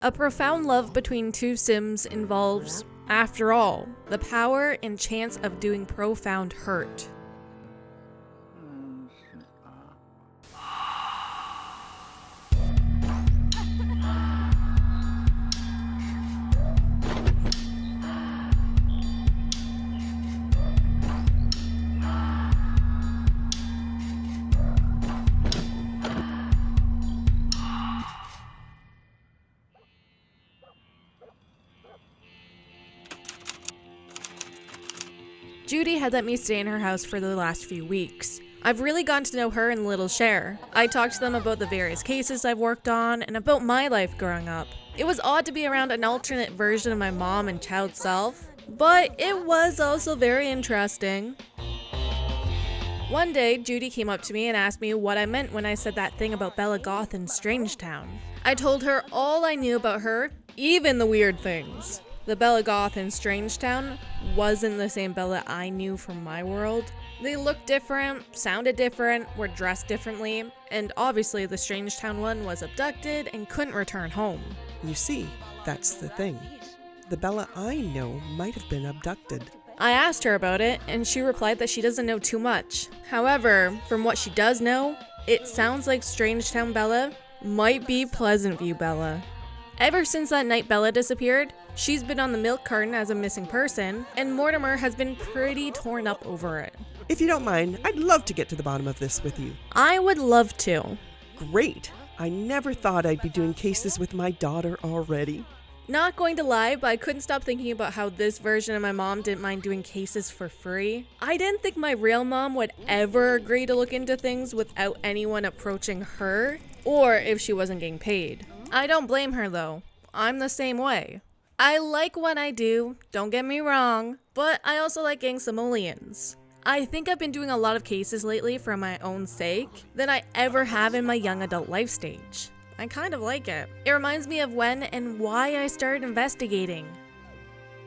A profound love between two Sims involves, after all, the power and chance of doing profound hurt. Judy had let me stay in her house for the last few weeks. I've really gotten to know her and Little Cher. I talked to them about the various cases I've worked on and about my life growing up. It was odd to be around an alternate version of my mom and child self, but it was also very interesting. One day, Judy came up to me and asked me what I meant when I said that thing about Bella Goth in Strangetown. I told her all I knew about her, even the weird things. The Bella Goth in Strangetown wasn't the same Bella I knew from my world. They looked different, sounded different, were dressed differently, and obviously the Strangetown one was abducted and couldn't return home. You see, that's the thing. The Bella I know might have been abducted. I asked her about it, and she replied that she doesn't know too much. However, from what she does know, it sounds like Strangetown Bella might be Pleasant View Bella. Ever since that night Bella disappeared, she's been on the milk carton as a missing person, and Mortimer has been pretty torn up over it. If you don't mind, I'd love to get to the bottom of this with you. I would love to. Great! I never thought I'd be doing cases with my daughter already. Not going to lie, but I couldn't stop thinking about how this version of my mom didn't mind doing cases for free. I didn't think my real mom would ever agree to look into things without anyone approaching her, or if she wasn't getting paid. I don't blame her though. I'm the same way. I like what I do, don't get me wrong, but I also like getting simoleons. I think I've been doing a lot of cases lately for my own sake than I ever have in my young adult life stage. I kind of like it. It reminds me of when and why I started investigating.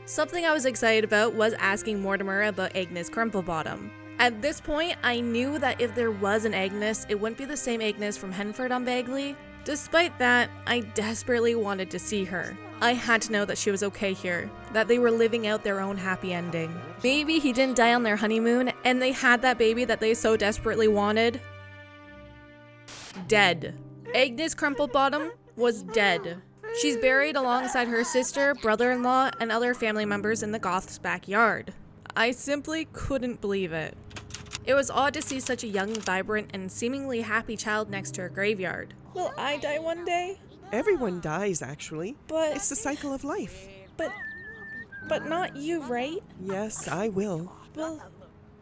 Something I was excited about was asking Mortimer about Agnes Crumplebottom. At this point, I knew that if there was an Agnes, it wouldn't be the same Agnes from Henford-on-Bagley. Despite that, I desperately wanted to see her. I had to know that she was okay here, that they were living out their own happy ending. Maybe he didn't die on their honeymoon and they had that baby that they so desperately wanted. Dead. Agnes Crumplebottom was dead. She's buried alongside her sister, brother-in-law, and other family members in the Goth's backyard. I simply couldn't believe it. It was odd to see such a young, vibrant, and seemingly happy child next to her graveyard. Will I die one day? Everyone dies, actually. But it's the cycle of life. But not you, right? Yes, I will.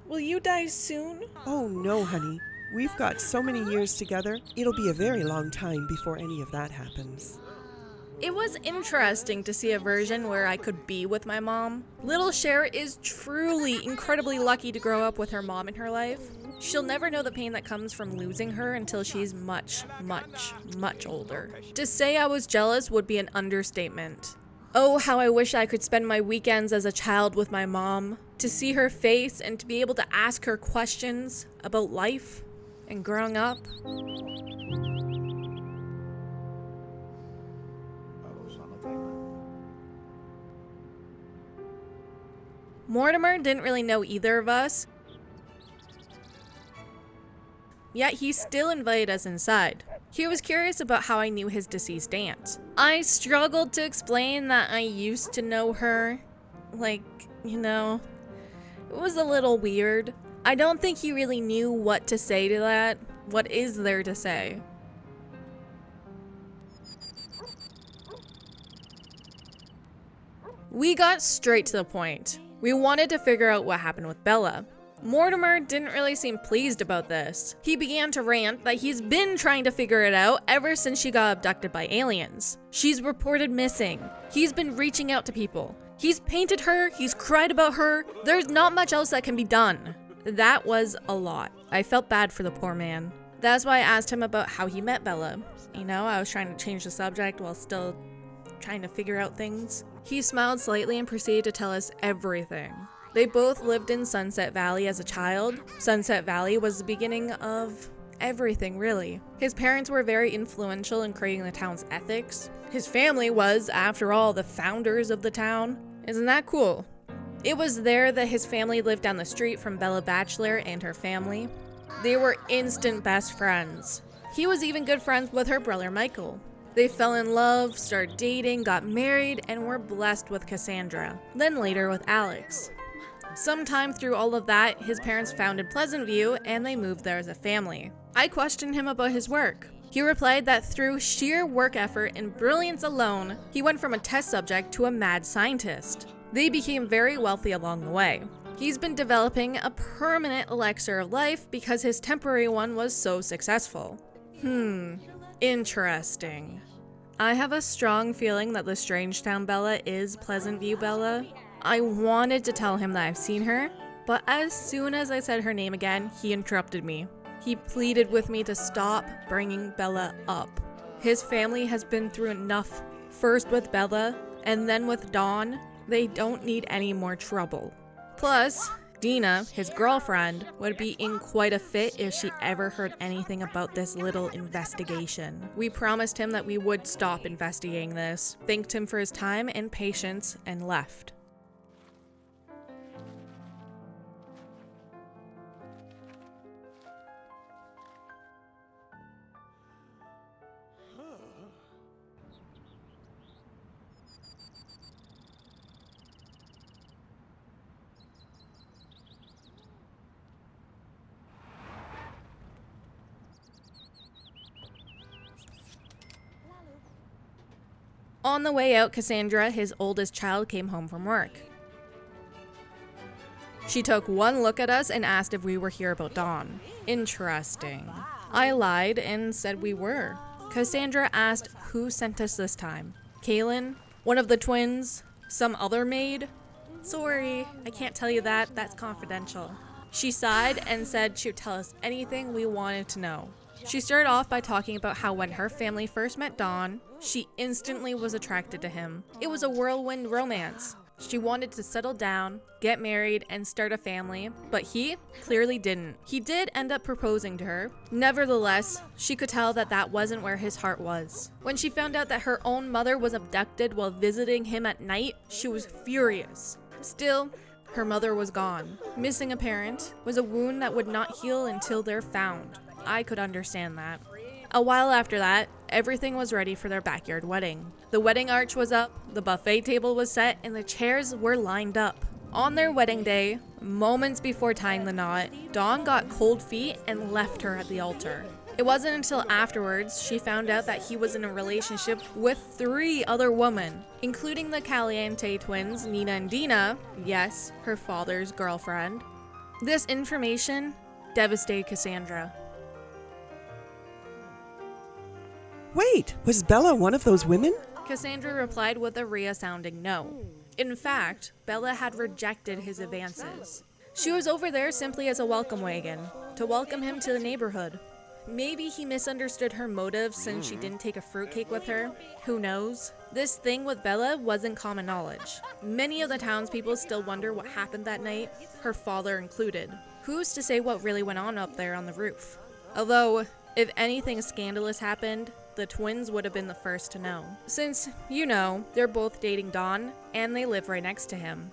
Will you die soon? Oh no, honey. We've got so many years together, it'll be a very long time before any of that happens. It was interesting to see a version where I could be with my mom. Little Cher is truly incredibly lucky to grow up with her mom in her life. She'll never know the pain that comes from losing her until she's much, much, much older. To say I was jealous would be an understatement. Oh, how I wish I could spend my weekends as a child with my mom, to see her face and to be able to ask her questions about life and growing up. Mortimer didn't really know either of us, yet he still invited us inside. He was curious about how I knew his deceased aunt. I struggled to explain that I used to know her. Like, it was a little weird. I don't think he really knew what to say to that. What is there to say? We got straight to the point. We wanted to figure out what happened with Bella. Mortimer didn't really seem pleased about this. He began to rant that he's been trying to figure it out ever since she got abducted by aliens. She's reported missing. He's been reaching out to people. He's painted her, he's cried about her. There's not much else that can be done. That was a lot. I felt bad for the poor man. That's why I asked him about how he met Bella. I was trying to change the subject while still trying to figure out things. He smiled slightly and proceeded to tell us everything. They both lived in Sunset Valley as a child. Sunset Valley was the beginning of everything, really. His parents were very influential in creating the town's ethics. His family was, after all, the founders of the town. Isn't that cool? It was there that his family lived down the street from Bella Bachelor and her family. They were instant best friends. He was even good friends with her brother Michael. They fell in love, started dating, got married, and were blessed with Cassandra, then later with Alex. Sometime through all of that, his parents founded Pleasant View and they moved there as a family. I questioned him about his work. He replied that through sheer work effort and brilliance alone, he went from a test subject to a mad scientist. They became very wealthy along the way. He's been developing a permanent elixir of life because his temporary one was so successful. Interesting. I have a strong feeling that the Strangetown Bella is Pleasant View Bella. I wanted to tell him that I've seen her, but as soon as I said her name again, he interrupted me. He pleaded with me to stop bringing Bella up. His family has been through enough, first with Bella, and then with Dawn. They don't need any more trouble. Plus, Dina, his girlfriend, would be in quite a fit if she ever heard anything about this little investigation. We promised him that we would stop investigating this, thanked him for his time and patience, and left. On the way out, Cassandra, his oldest child, came home from work. She took one look at us and asked if we were here about Dawn. Interesting. I lied and said we were. Cassandra asked who sent us this time. Kaylin? One of the twins? Some other maid? Sorry, I can't tell you that. That's confidential. She sighed and said she'd tell us anything we wanted to know. She started off by talking about how when her family first met Dawn, she instantly was attracted to him. It was a whirlwind romance. She wanted to settle down, get married, and start a family, but he clearly didn't. He did end up proposing to her. Nevertheless, she could tell that that wasn't where his heart was. When she found out that her own mother was abducted while visiting him at night, she was furious. Still, her mother was gone. Missing a parent was a wound that would not heal until they're found. I could understand that. A while after that, everything was ready for their backyard wedding. The wedding arch was up, the buffet table was set, and the chairs were lined up. On their wedding day, moments before tying the knot, Dawn got cold feet and left her at the altar. It wasn't until afterwards she found out that he was in a relationship with 3 other women, including the Caliente twins, Nina and Dina, yes, her father's girlfriend. This information devastated Cassandra. Wait, was Bella one of those women? Cassandra replied with a resounding no. In fact, Bella had rejected his advances. She was over there simply as a welcome wagon, to welcome him to the neighborhood. Maybe he misunderstood her motives since she didn't take a fruitcake with her. Who knows? This thing with Bella wasn't common knowledge. Many of the townspeople still wonder what happened that night, her father included. Who's to say what really went on up there on the roof? Although, if anything scandalous happened, the twins would have been the first to know. Since, you know, they're both dating Dawn, and they live right next to him.